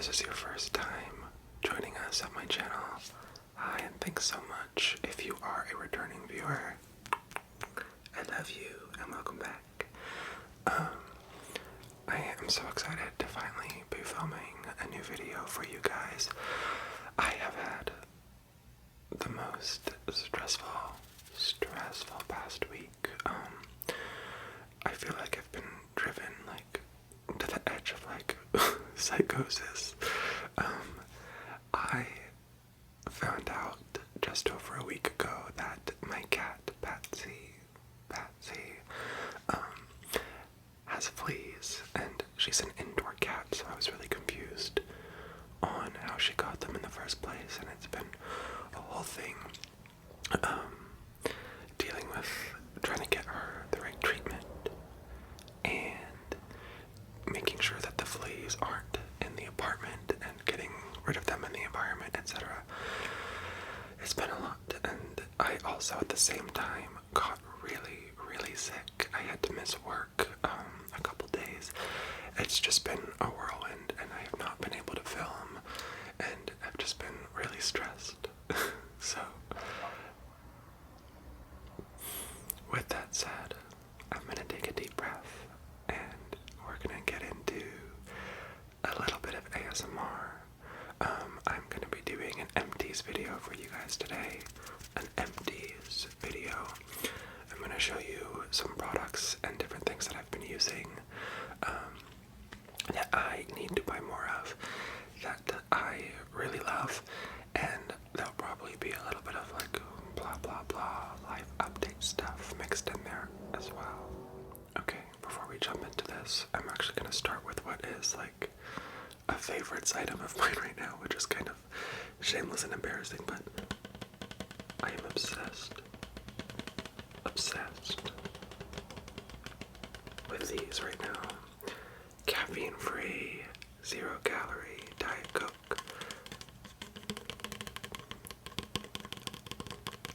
this is your first time joining us at my channel, hi and thanks so much. If you are a returning viewer, I love you and welcome back. I am so excited to finally be filming a new video for you guys. I have had the most stressful past week. I feel like I've been driven to the edge of psychosis. I found out just over a week ago that my cat Patsy has fleas, and she's an indoor cat, so I was really confused on how she got them in the first place, and it's been a whole thing dealing with trying to get her the right treatment and making sure that the fleas aren't in the apartment and getting rid of them in the environment, etc. It's been a lot, and I also at the same time got really sick. I had to miss work a couple days. It's just been a whirlwind, and I have not been able to film, and I've just been really stressed. So, with that said, I'm gonna take a deep breath, and we're gonna get into a little bit of ASMR. I'm gonna be doing an Empties video for you guys today. An Empties video. I'm gonna show you some products and different things that I've been using that I need to buy more of, that I really love, and there'll probably be a little bit of blah blah blah life update stuff mixed in there as well. Okay, before we jump into this, I'm actually gonna start with what is a favorites item of mine right now, which is kind of shameless and embarrassing, but I am obsessed with these right now. Caffeine-free, zero-calorie Diet Coke.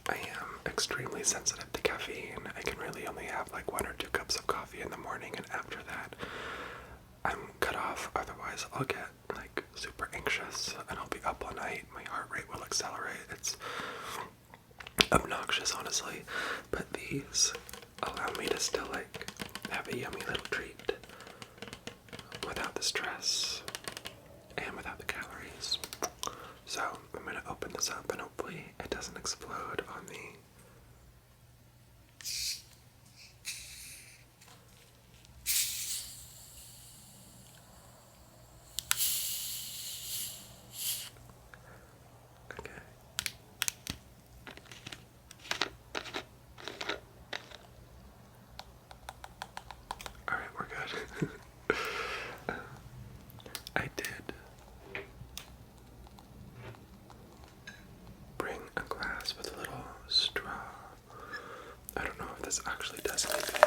I am extremely sensitive to caffeine. I can really only have 1 or 2 cups of coffee in the morning, and after that, I'm cut off. Otherwise, I'll get super anxious, and I'll be up all night. My heart rate will accelerate. It's obnoxious, honestly, but these allow me to still have a yummy little treat without the stress and without the calories. So I'm gonna open this up, and hopefully it doesn't explode on me. I did bring a glass with a little straw. I don't know if this actually does anything.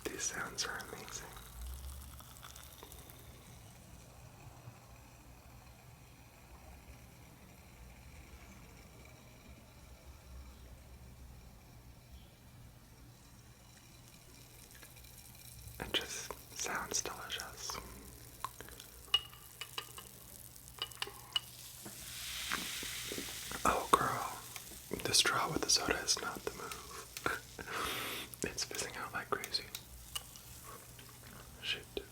These sounds are amazing. It just sounds delicious. Oh girl, the straw with the soda is not the move. It's fizzing out like crazy. Shoot.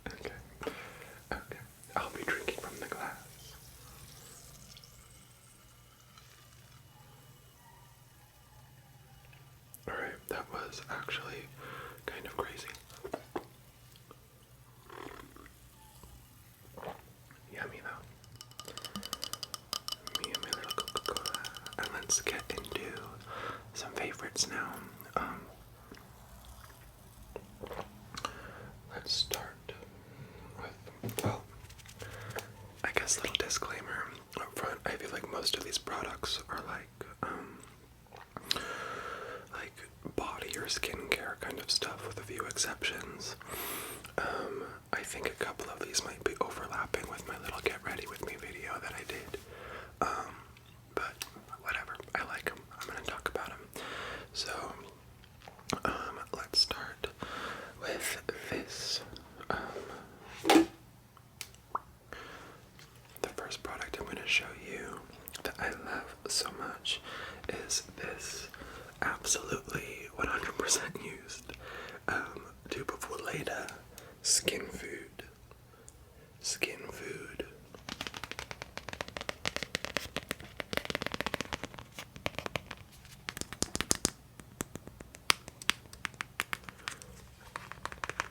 Okay. I'll be drinking from the glass. Alright, that was actually kind of crazy. Yummy though. Me and my little Coca-Cola. And let's get into some favorites myself with a few exceptions. I think a couple of these might be overlapping with my little get ready with me video that I did. But whatever, I like them. I'm going to talk about them. So, let's start with this. The first product I'm going to show you that I love so much is this absolutely 100% used tube of Weleda Skin Food. Skin Food.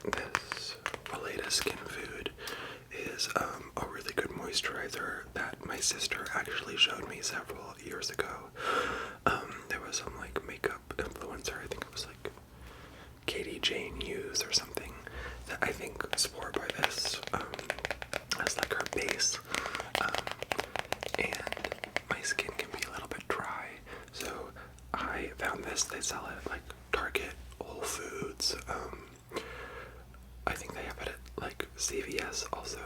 This Weleda Skin Food is a really good moisturizer that my sister actually showed me several years ago. There was some like makeup influencer, I think it was like Katie Jane Hughes or something, that I think swore by this as like her base. And my skin can be a little bit dry, so I found this. They sell it at like Target, Whole Foods. I think they have it at like CVS also.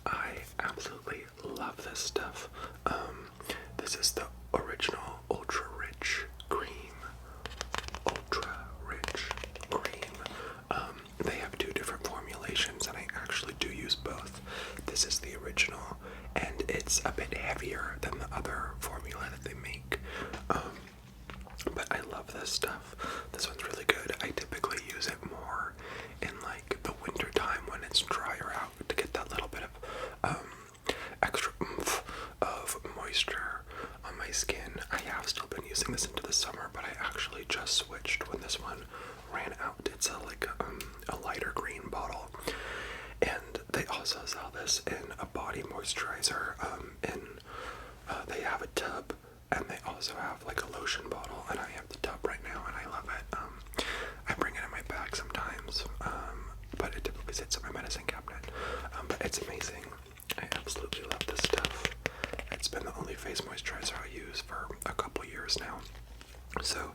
I absolutely love this stuff. This is the original Ultra Rich Cream. Ultra Rich Cream. They have two different formulations, and I actually do use both. This is the original, and it's a bit heavier than the other formula that they make. But I love this stuff. This one's really good. I typically use it more in like the winter time when it's drier out to get that little bit of extra oomph of moisture on my skin. I have still been using this into the summer, but I actually just switched when this one ran out. It's a lighter green bottle, and they also sell this in a body moisturizer. They have a tub, and they also have like a lotion bottle, and I have the tub right now, and I love it. I bring it in my bag sometimes, but it typically sits in my medicine cabinet. But it's amazing. I absolutely love this stuff. It's been the only face moisturizer I use for a couple years now. So,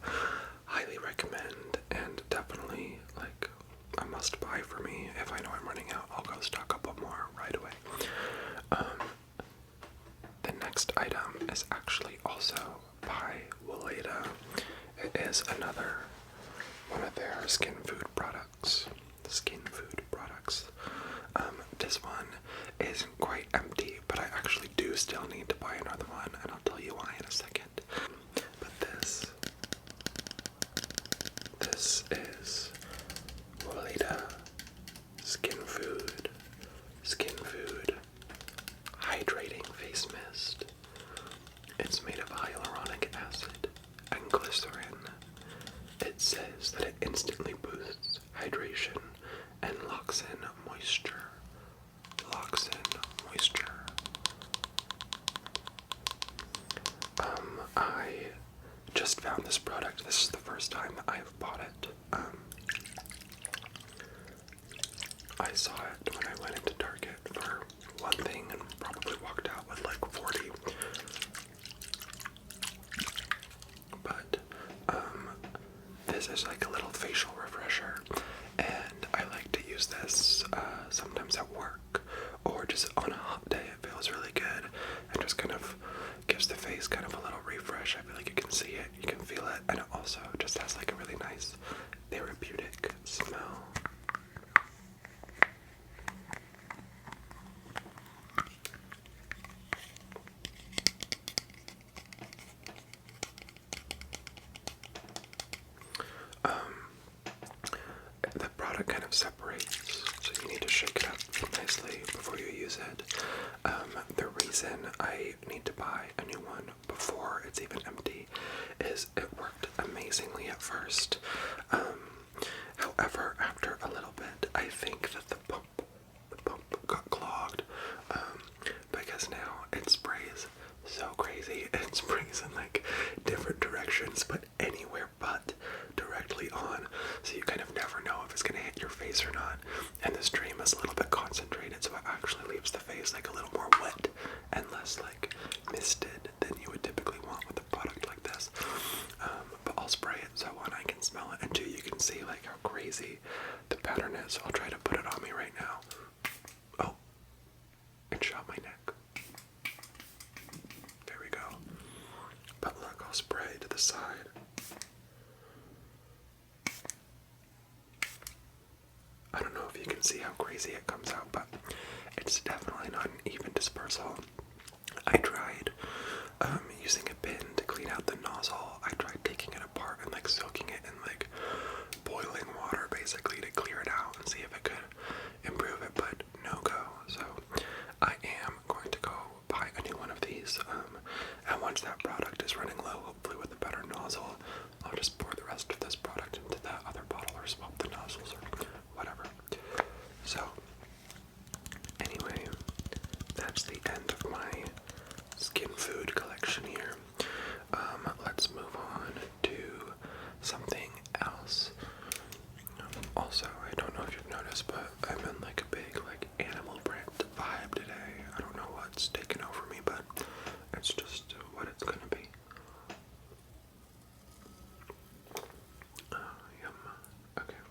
highly recommend, and definitely like a must buy for me. If I know I'm running out, I'll go stock up on more right away. The next item is actually also by Weleda. It is another one of their skin food products. Skin food products. This one isn't quite empty, but I actually do still need to buy another one, and I'll tell you why in a second. But this is Weleda Skin Food Hydrating Face Mist. It's made of hyaluronic acid and glycerin. It says that it instantly boosts hydration and locks in moisture. I just found this product. This is the first time that I've bought it. I saw it when I went into Target for one thing and probably walked out with like 40. But this is like a little facial refresher, and I like to use this sometimes at work or just on a hot day. It feels really good and just kind of gives the face kind of a little refresh. I feel like you can see it, you can feel it, and it also just has like a really nice therapeutic smell. The product kind of separates, so you need to shake it up nicely before you use it. The reason I need to buy a new one before it's even empty is it worked amazingly at first. However, after a little bit, I think that the pump got clogged, because now it sprays so crazy. It sprays in like different directions, but anywhere but directly on, so you kind of never know if it's going to hit your face or not. And the stream is a little bit concentrated, so it actually leaves the face like a little more wet and less like misted than you would typically want with a product like this. But I'll spray it so one, I can smell it, and two, you can see crazy the pattern is. I'll try to put it on me right now. Oh, it shot my neck. There we go. But look, I'll spray to the side. I don't know if you can see how crazy it comes out, but it's definitely not an even dispersal. I tried using a pin to clean out the nozzle. I tried taking it apart and like soaking it in like boiling water basically to clear it out and see if it could improve it, but no go. So I am going to go buy a new one of these, and once that product is running low, hopefully with a better nozzle, I'll just pour the rest of this product into that other bottle or swap the nozzles or whatever. So anyway, that's the end of my skin food collection here. Let's move on to something else. Also, I don't know if you've noticed, but I'm in like a big like animal print vibe today. I don't know what's taken over me, but it's just what it's gonna be. Yum. Okay.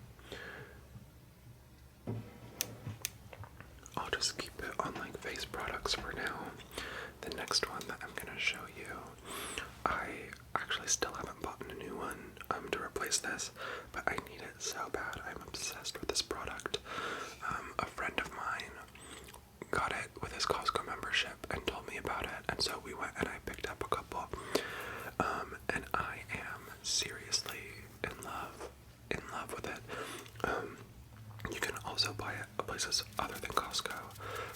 I'll just keep it on like face products for now. The next one that I'm gonna show you, I actually still haven't bought a new one to replace this, but I need it so bad. I'm obsessed with this product. A friend of mine got it with his Costco membership and told me about it, and so we went and I picked up a couple. And I am seriously in love with it. You can also buy it at places other than Costco,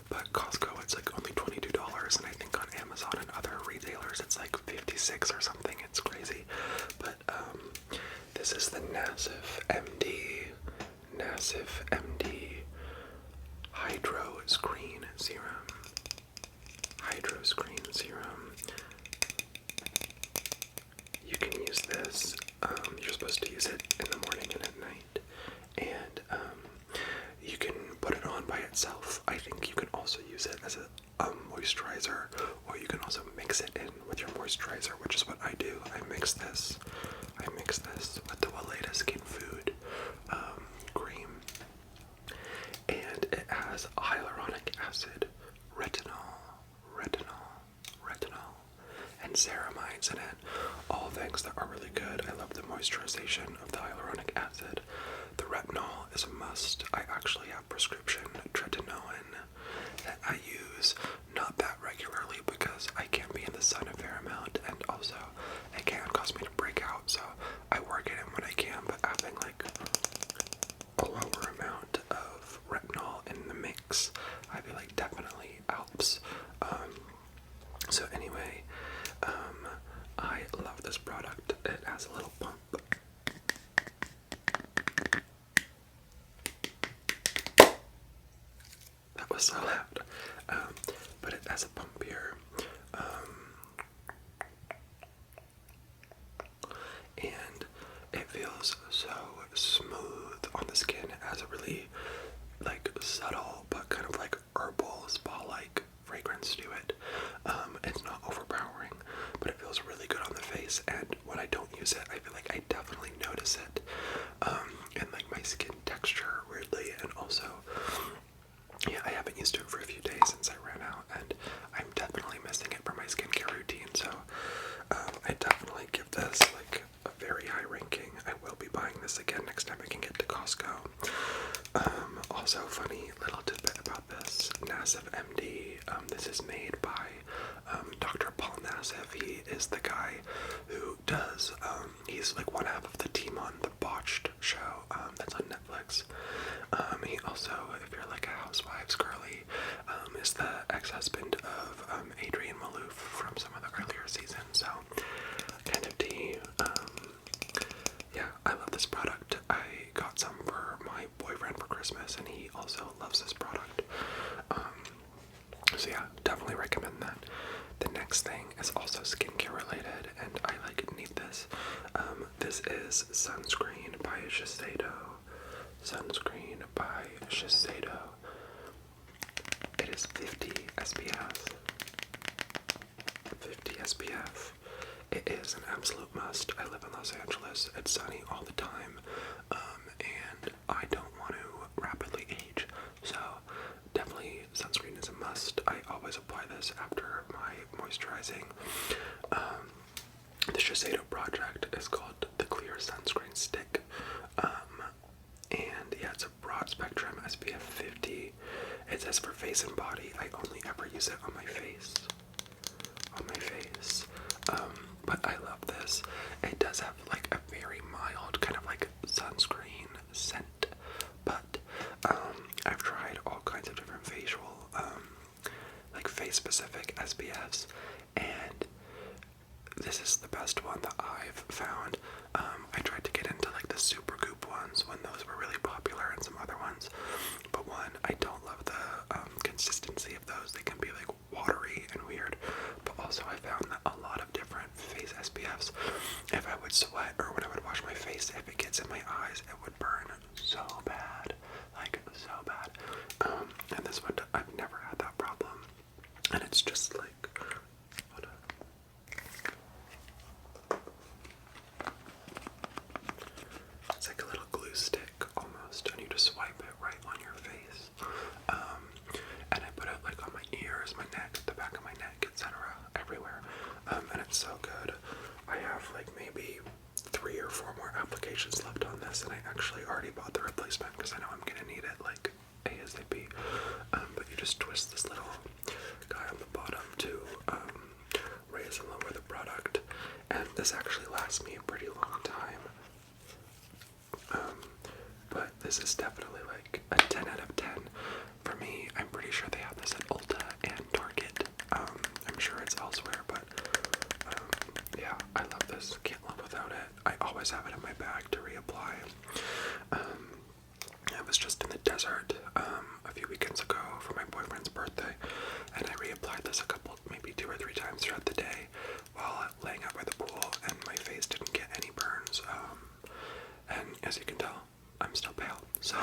but Costco it's like only $22, and I think on Amazon and other retailers it's like $56 or something. It's crazy. But this is the Nassif MD Hydro Screen Serum. Hydro Screen Serum. You can use this. You're supposed to use it in the morning and at night, and you can put it on by itself. I think you can also use it as a moisturizer, or you can also mix it in with your moisturizer, which is what I do. I mix this with the Weleda Skin Food cream, and it has hyaluronic acid, retinol, and ceramides in it. All things that are really good. I love the moisturization of the hyaluronic acid. The retinol is a must. I actually have prescription tretinoin that I use, not that regularly because I can be in the sun a fair amount, and also it can cause me to break out, so I work it in when I can, but having like a lower amount of retinol in the mix, I feel like definitely helps. So anyway, I love this product. It has a little pump. That was so loud. But it has a pump here. And it feels so smooth on the skin. It has a really like subtle but kind of like herbal spa-like fragrance to it. It's not overpowering, but it feels really good on the face, and when I don't use it, I feel like I definitely notice it in like my skin texture weirdly, and also yeah, I haven't used it for a few days since I ran out, and I'm definitely missing it for my skincare routine, so I definitely give this like a very high ranking. I will be buying this again next time I can get to Costco. Also, funny little tidbit about this Nassif MD. This is made by Dr. Paul Nassif. He is the guy who does, he's like one half of the team on the Botched show that's on Netflix. He also, if you're like a Housewives girly, is the ex-husband of Adrienne Maloof from some of the earlier seasons, so kind of tea. Yeah, I love this product. I got some for my boyfriend for Christmas, and he also loves this product. So yeah, definitely recommend that. The next thing is also skincare related, and I need this. This is sunscreen by Shiseido. Sunscreen by Shiseido. It is 50 SPF. 50 SPF. It is an absolute must. I live in Los Angeles. It's sunny all the time. And must. I always apply this after my moisturizing. The Shiseido project is called the Clear Sunscreen Stick. And yeah, it's a broad spectrum SPF 50. It says for face and body. I only ever use it on my face. But I love this. It does have like a very mild kind of like sunscreen scent, but I've tried all kinds of different facial, like face specific SPFs, and this is the best one that I've found. I tried to get into like the Super Goop ones when those were really popular and some other ones, but one, I don't love the consistency of those. They can be like watery and weird, but also I found that a lot of different face SPFs, if I would sweat or when I would wash my face, if it gets in my eyes, it would burn so bad, like so bad. And this one, I've never had that problem, and it's just like, it's like a little glue stick almost, and you just swipe it right on your face. And I put it like on my ears, my neck, the back of my neck, etc., everywhere. And it's so good. I have like maybe 3 or 4 more applications left on this, and I actually already bought the replacement because I know I'm gonna need it like ASAP. But you just twist this little guy on the bottom to raise and lower the product, and this actually lasts me a pretty long time. But this is definitely like a 10 out of 10 for me. I'm pretty sure they have this at Ulta and Target. I'm sure it's elsewhere, but yeah, I love this. Can't live without it. I always have it in my bag to reapply. I was just in the desert a few weekends ago for my boyfriend's birthday, and I reapplied this a couple, maybe 2 or 3 times throughout the day while laying out by the pool, and my face didn't get any burns. And as you can tell, I'm still pale, so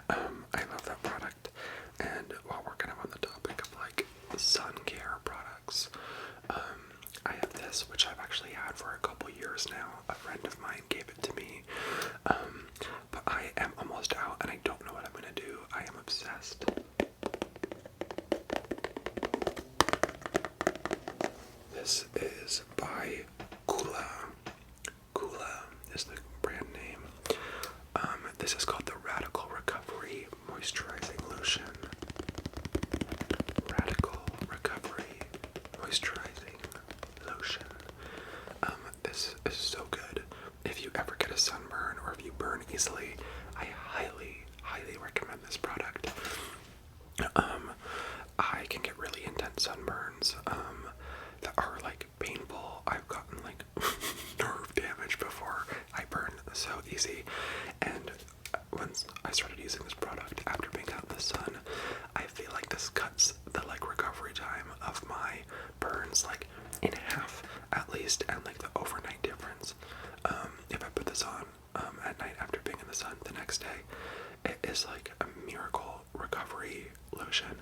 I love that product. And while we're kind of on the topic of like sun care products, I have this, which I've actually had for a couple years now. A friend of mine gave it to me, but I am almost out and I don't know what I'm gonna do. I am obsessed. This is by Kula. Kula is the brand name. This is called the Radical Recovery Moisturizing Lotion. Radical Recovery Moisturizing Lotion. This is so good. If you ever get a sunburn or if you burn easily, I highly, highly recommend this product. I can get really intense sunburns that are like painful. I've gotten like nerve damage before. I burn so easy, and once I started using this product after being out in the sun, I feel like this cuts the like recovery time of my burns like in half at least, and like the overnight difference. If I put this on at night after being in the sun the next day, it is like a miracle recovery lotion.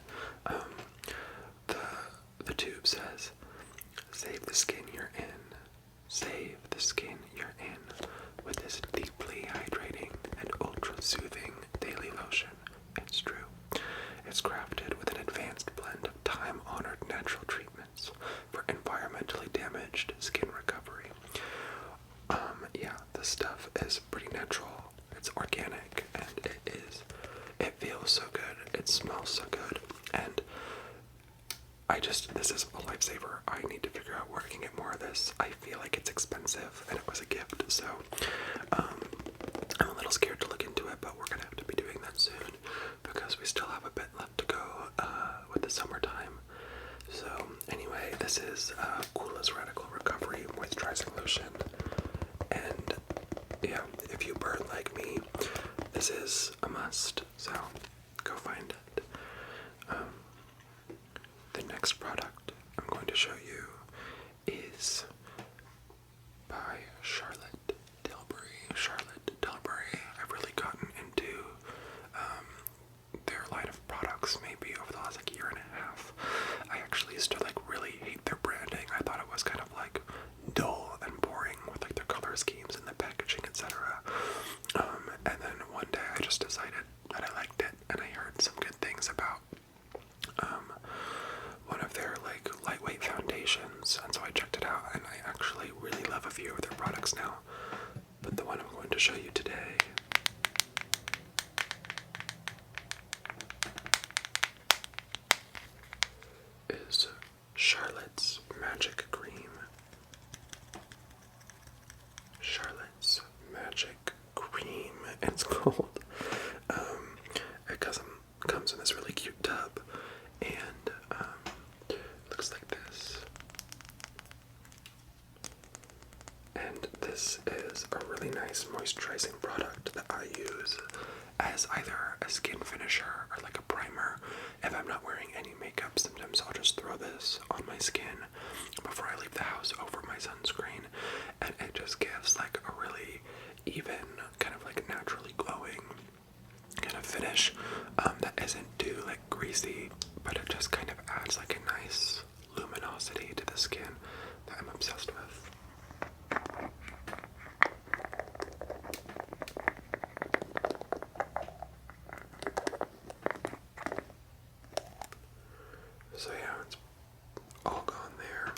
The tube says, "Save the skin you're in. Save the skin you're in with this deeply hydrating and ultra-soothing daily lotion." It's true. It's crafted with an advanced blend of time-honored natural treatments for environmentally damaged skin recovery. Yeah, this stuff is pretty natural. It's organic, and it feels so good. It smells so good, and this is a lifesaver. I need to figure out where I can get more of this. I feel like it's expensive, and it was a gift, so I'm a little scared to look into it, but we're gonna have to be doing that soon because we still have a bit left to go with the summertime. So anyway, this is Kula's Radical Recovery Moisturizing Lotion, and yeah, if you burn like me, this is a must, so go find it. The next product I'm going to show you is by Charlotte Tilbury. Charlotte Tilbury. I've really gotten into their line of products maybe over the last like year and a half. I actually used to like really hate their branding. I thought it was kind of like dull and boring with like their color schemes and the packaging, etc. And then one day I just decided that I liked it, and I heard some good things about one of their like lightweight foundations, and so I checked it out, and I actually really love a few of their products now. But the one I'm going to show you today is Charlotte's Magic Cream. Charlotte's Magic Cream, it's called. It comes in this really cute tub, and looks like this. And this is a really nice moisturizing product that I use as either a skin finisher or like a primer. If I'm not wearing any makeup, sometimes I'll just throw this on my skin before I leave the house over my sunscreen, and it just gives like a really even, kind of like naturally glowing kind of finish that isn't too like greasy, but it just kind of adds like a nice luminosity to the skin that I'm obsessed with. So yeah, it's all gone there,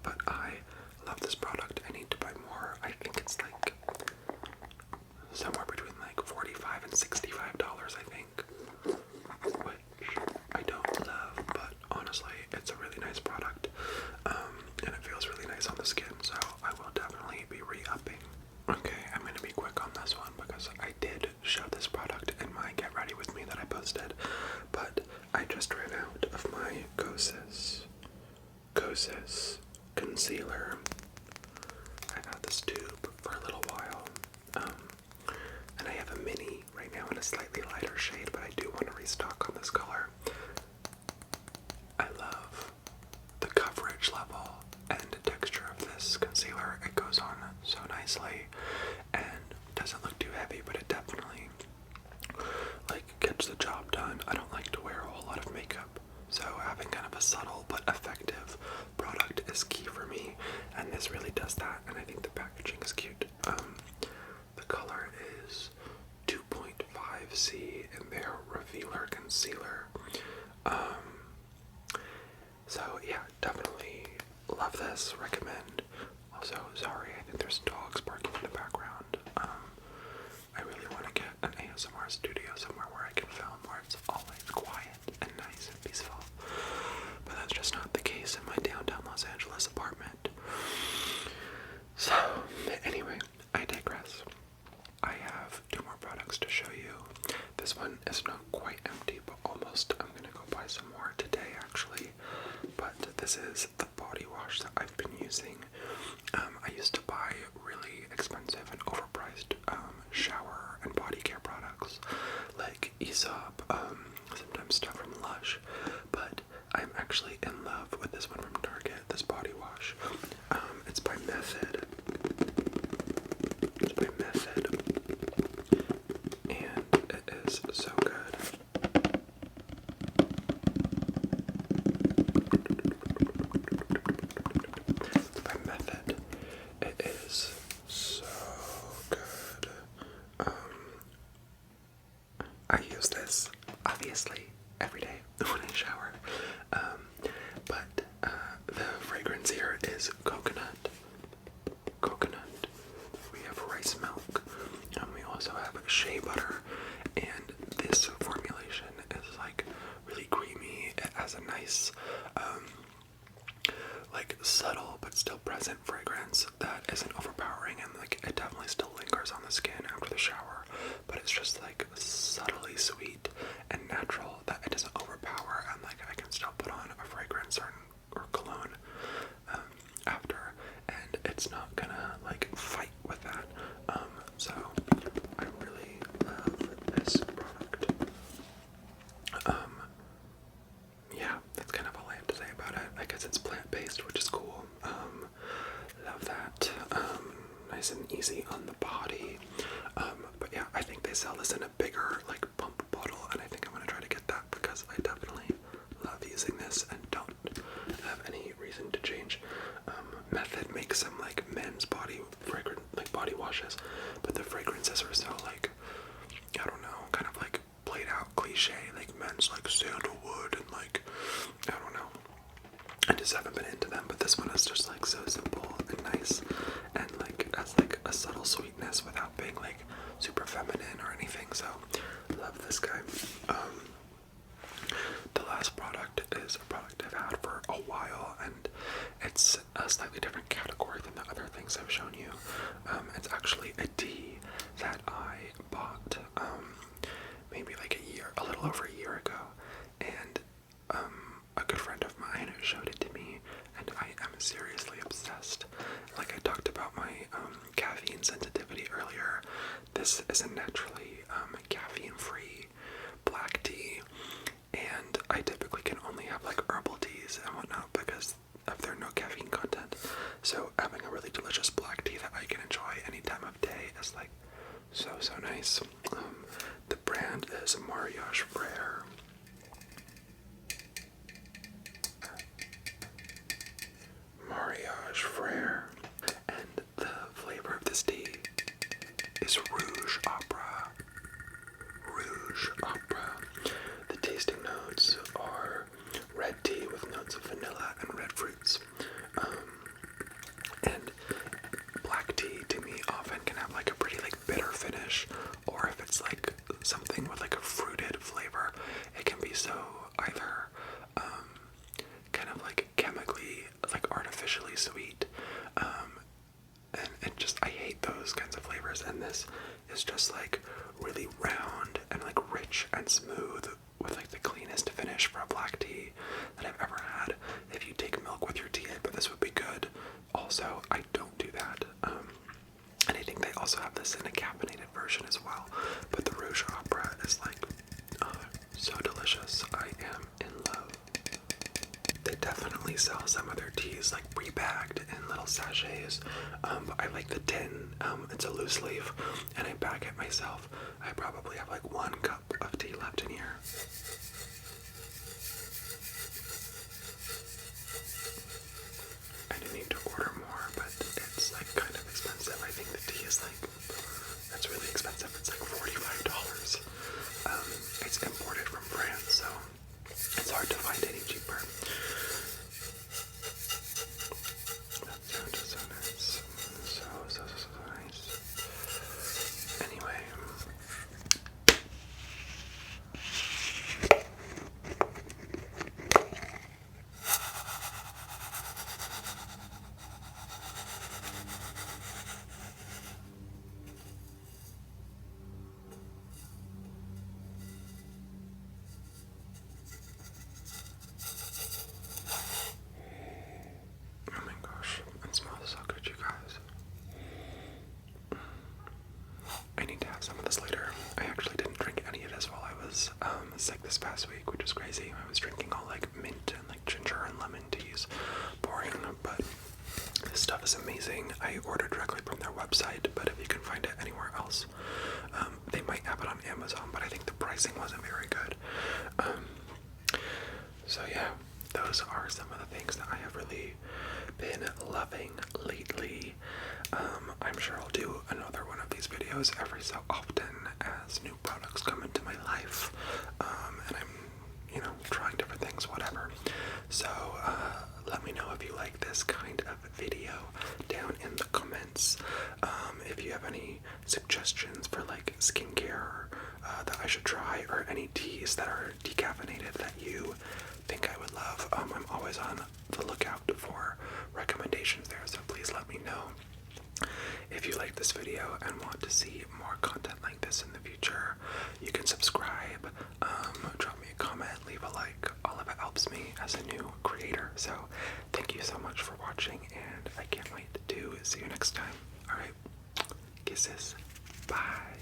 but I love this product. I need to buy more. I think it's like somewhere between like $45 and $65, I think, which I don't love, but honestly, it's a really nice product, and it feels really nice on the skin, so I will definitely be re-upping. Okay, I'm going to be quick on this one because I did show this product in my Get Ready With Me that I posted, but I just ran out of my Kosas concealer. I've had this tube for a little while, and I have a mini right now in a slightly lighter shade, but I do want to restock on this color. I love the coverage level and the texture of this concealer. It goes on so nicely and doesn't look too heavy, but it definitely like gets the job done. I don't like to wear a whole lot of makeup, so having kind of a subtle but effective product is key for me, and this really does that, and I think the packaging is cute. The color is 2.5C in their Revealer Concealer. So yeah, definitely love this, recommend. Also, sorry, I think there's dogs barking in the background. I really want to get an ASMR studio somewhere where I can film, where it's always quiet and nice and peaceful. But that's just not the case in my downtown Los Angeles apartment. So, anyway, I digress. I have 2 more products to show you. This one is not quite empty, but almost. I'm gonna go buy some more today, actually. But this is the body wash that I've been using. I used to buy really expensive and overpriced shower and body care products like Aesop, sometimes stuff from Lush, but I'm actually in love with this one from Target, this body wash. It's by Method. And it is so good. By Method. It is so good. I use this, obviously, every day when I shower. But the fragrance here is coconut. We have rice milk, and we also have shea butter, and this formulation is like really creamy. It has a nice like subtle but still present fragrance that isn't overpowering, and like it definitely still lingers on the skin after the shower, but it's just like subtly sweet and natural that it doesn't overpower, and like I can still put on a fragrance or cologne after, and it's not gonna like fight with that. So I really love this product. Yeah, that's kind of all I have to say about it. I guess it's plant-based, which is cool. Love that. Nice and easy on the body. But yeah, I think they sell this in a bigger, like, pump bottle, and I think I'm gonna try to get that because I definitely love using this and don't have any reason to change. Method makes some, like, men's body fragrance, like, body washes, but the fragrances are so, like, I don't know, kind of, like, played out cliche, like, men's, like, sandalwood and, like, just haven't been into them, but this one is just like so simple and nice, and like has like a subtle sweetness without being like super feminine or anything. So love this guy. The last product is a product I've had for a while, and it's a slightly different category than the other things I've shown you. It's actually a tea that I bought maybe like a little over a year ago, and a good friend of mine showed it to me, and I am seriously obsessed. Like I talked about my caffeine sensitivity earlier, this is a naturally caffeine-free black tea, and I typically can only have like herbal teas and whatnot because of their no caffeine content. So having a really delicious black tea that I can enjoy any time of day is like so nice. The brand is Mariage Frere. Mariage Frere, and the flavor of this tea is Rouge Opera. Rouge Opera. The tasting notes are red tea with notes of vanilla and red fruits. And black tea to me often can have like a pretty like bitter finish, or if it's like something with like a fruited flavor, it can be so either kind of like chemically, like artificially sweet, and just I hate those kinds of flavors, and this is just like really round and like rich and smooth with like the cleanest finish for a black tea that I've ever had. If you take milk with your tea, I bet this would be good. Also, I don't do that, and I think they also have this in a caffeinated version as well, but the Rouge Opera is like so delicious. I am in love. They definitely sell some of their teas like pre-bagged in little sachets, but I like the tin. It's a loose leaf, and I bag it myself. I probably have like 1 cup of tea left in here. I do need to order more, but it's like kind of expensive. I think the tea is like, that's really expensive. It's like $45. It's imported from France, so it's hard to find any cheaper. That sound is so nice. So nice. Anyway. Oh my gosh, it smells so good, you guys. I need to have some of this later. I actually didn't drink any of this while I was sick this past week, which is crazy. I was drinking all like mint and like ginger and lemon teas. Boring, but this stuff is amazing. I ordered directly from their website, but if you can find it anywhere else, they might have it on Amazon, but I think the pricing wasn't very good. So yeah, those are some of the things that I have really been loving lately. I'm sure I'll do another one of these videos every so often as new products come into my life, and I'm, trying different things, whatever. So let me know if you like this kind of video down in the comments. If you have any suggestions for like skincare that I should try, or any teas that are decaffeinated that you think I would love, I'm always on the lookout for recommendations there, so please let me know. If you like this video and want to see more content like this in the future, you can subscribe, drop me a comment, leave a like. All of it helps me as a new creator. So thank you so much for watching, and I can't wait to see you next time. Alright, kisses. Bye.